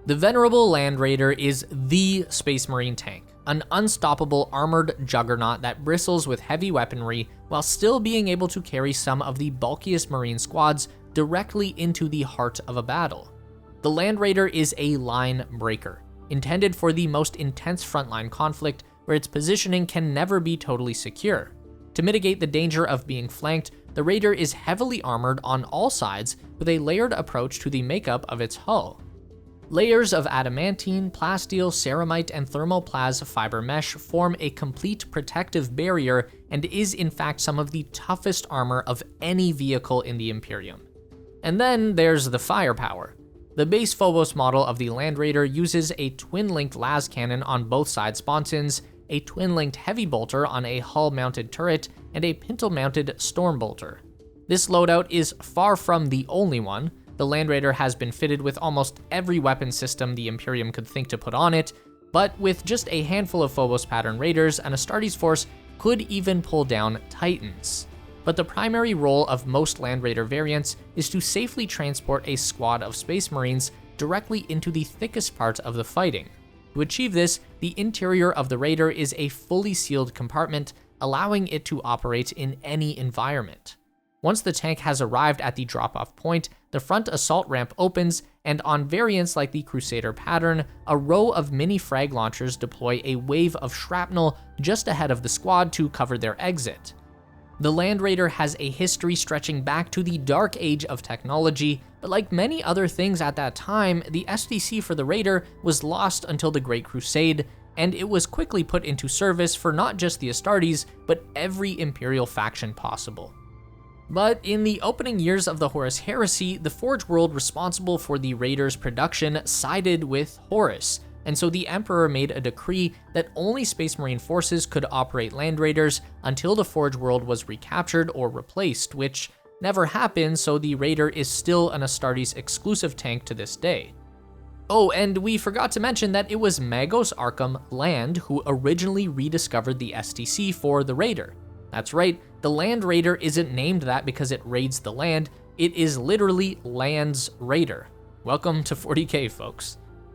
The venerable Land Raider is the Space Marine tank, an unstoppable armored juggernaut that bristles with heavy weaponry while still being able to carry some of the bulkiest Marine squads directly into the heart of a battle. The Land Raider is a line breaker, intended for the most intense frontline conflict where its positioning can never be totally secure. To mitigate the danger of being flanked, the Raider is heavily armored on all sides with a layered approach to the makeup of its hull. Layers of adamantine, plasteel, ceramite, and thermoplast fiber mesh form a complete protective barrier and is in fact some of the toughest armor of any vehicle in the Imperium. And then there's the firepower. The base Phobos model of the Land Raider uses a twin-linked las cannon on both side sponsons, a twin-linked heavy bolter on a hull-mounted turret, and a pintle-mounted storm bolter. This loadout is far from the only one. The Land Raider has been fitted with almost every weapon system the Imperium could think to put on it, but with just a handful of Phobos pattern raiders, an Astartes force could even pull down Titans. But the primary role of most Land Raider variants is to safely transport a squad of Space Marines directly into the thickest part of the fighting. To achieve this, the interior of the Raider is a fully sealed compartment, allowing it to operate in any environment. Once the tank has arrived at the drop-off point, the front assault ramp opens, and on variants like the Crusader pattern, a row of mini frag launchers deploy a wave of shrapnel just ahead of the squad to cover their exit. The Land Raider has a history stretching back to the dark age of technology, but like many other things at that time, the STC for the Raider was lost until the Great Crusade, and it was quickly put into service for not just the Astartes, but every Imperial faction possible. But in the opening years of the Horus Heresy, the Forge World responsible for the Raider's production sided with Horus, and so the Emperor made a decree that only Space Marine forces could operate Land Raiders until the Forge World was recaptured or replaced, which never happened, so the Raider is still an Astartes exclusive tank to this day. Oh, and we forgot to mention that it was Magos Arkham Land who originally rediscovered the STC for the Raider. That's right, the Land Raider isn't named that because it raids the land, it is literally Land's Raider. Welcome to 40k, folks.